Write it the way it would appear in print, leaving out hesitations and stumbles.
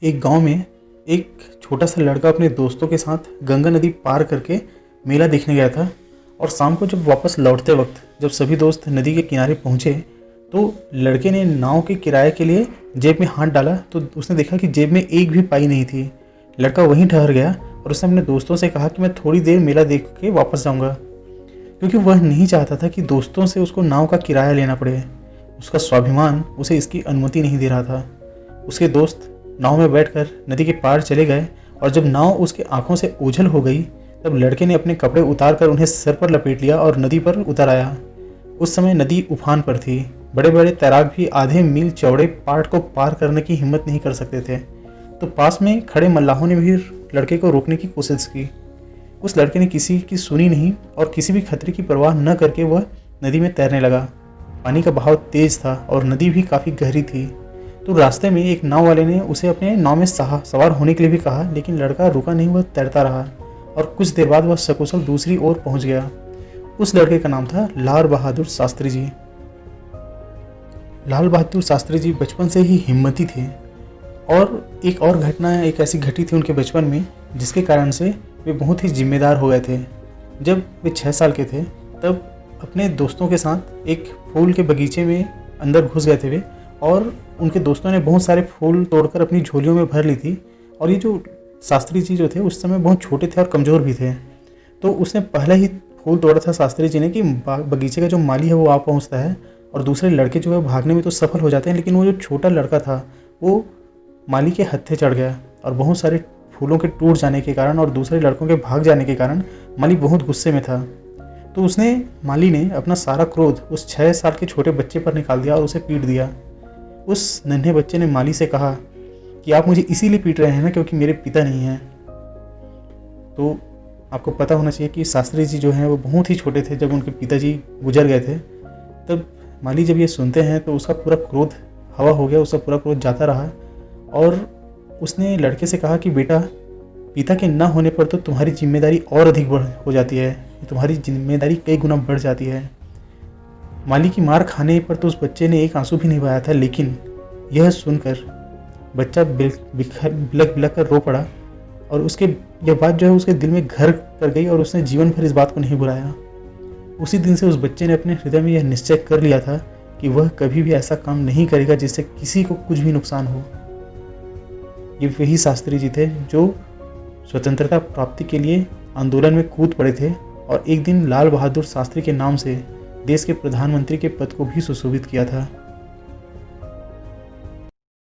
एक गांव में एक छोटा सा लड़का अपने दोस्तों के साथ गंगा नदी पार करके मेला देखने गया था। और शाम को जब वापस लौटते वक्त जब सभी दोस्त नदी के किनारे पहुंचे तो लड़के ने नाव के किराए के लिए जेब में हाथ डाला तो उसने देखा कि जेब में एक भी पाई नहीं थी। लड़का वहीं ठहर गया और उसने अपने दोस्तों से कहा कि मैं थोड़ी देर मेला देख के वापस जाऊंगा, क्योंकि वह नहीं चाहता था कि दोस्तों से उसको नाव का किराया लेना पड़े। उसका स्वाभिमान उसे इसकी अनुमति नहीं दे रहा था। उसके दोस्त नाव में बैठकर नदी के पार चले गए और जब नाव उसके आंखों से ओझल हो गई तब लड़के ने अपने कपड़े उतारकर उन्हें सर पर लपेट लिया और नदी पर उतर आया। उस समय नदी उफान पर थी। बड़े बड़े तैराक भी आधे मील चौड़े पाट को पार करने की हिम्मत नहीं कर सकते थे। तो पास में खड़े मल्लाहों ने भी लड़के को रोकने की कोशिश की। उस लड़के ने किसी की सुनी नहीं और किसी भी खतरे की परवाह न करके वह नदी में तैरने लगा। पानी का बहाव तेज था और नदी भी काफ़ी गहरी थी। तो रास्ते में एक नाव वाले ने उसे अपने नाव में सवार होने के लिए भी कहा, लेकिन लड़का रुका नहीं, वह तैरता रहा और कुछ देर बाद वह सकुशल दूसरी ओर पहुंच गया। उस लड़के का नाम था लाल बहादुर शास्त्री जी। लाल बहादुर शास्त्री जी बचपन से ही हिम्मती थे और एक और घटना एक ऐसी घटी थी उनके बचपन में जिसके कारण से वे बहुत ही जिम्मेदार हो गए थे। जब वे 6 साल के थे तब अपने दोस्तों के साथ एक फूल के बगीचे में अंदर घुस गए थे वे, और उनके दोस्तों ने बहुत सारे फूल तोड़कर अपनी झोलियों में भर ली थी। और ये जो शास्त्री जी जो थे उस समय बहुत छोटे थे और कमज़ोर भी थे। तो उसने पहले ही फूल तोड़ा था शास्त्री जी ने कि बगीचे का जो माली है वो आ पहुँचता है और दूसरे लड़के जो है भागने में तो सफल हो जाते हैं, लेकिन वो जो छोटा लड़का था वो माली के हत्थे चढ़ गया और बहुत सारे फूलों के टूट जाने के कारण और दूसरे लड़कों के भाग जाने के कारण माली बहुत गुस्से में था। तो माली ने अपना सारा क्रोध उस 6 साल के छोटे बच्चे पर निकाल दिया और उसे पीट दिया। उस नन्हे बच्चे ने माली से कहा कि आप मुझे इसीलिए पीट रहे हैं ना क्योंकि मेरे पिता नहीं हैं। तो आपको पता होना चाहिए कि शास्त्री जी जो हैं वो बहुत ही छोटे थे जब उनके पिताजी गुजर गए थे। तब माली जब ये सुनते हैं तो उसका पूरा क्रोध हवा हो गया, उसका पूरा क्रोध जाता रहा और उसने लड़के से कहा कि बेटा, पिता के न होने पर तो तुम्हारी जिम्मेदारी और अधिक हो जाती है, तुम्हारी जिम्मेदारी कई गुना बढ़ जाती है। माली की मार खाने पर तो उस बच्चे ने एक आंसू भी नहीं बहाया था, लेकिन यह सुनकर बच्चा बिलख बिलख कर रो पड़ा और उसके यह बात जो है उसके दिल में घर कर गई और उसने जीवन भर इस बात को नहीं भुलाया। उसी दिन से उस बच्चे ने अपने हृदय में यह निश्चय कर लिया था कि वह कभी भी ऐसा काम नहीं करेगा जिससे किसी को कुछ भी नुकसान हो। ये वही शास्त्री जी थे जो स्वतंत्रता प्राप्ति के लिए आंदोलन में कूद पड़े थे और एक दिन लाल बहादुर शास्त्री के नाम से देश के प्रधानमंत्री के पद को भी सुशोभित किया था।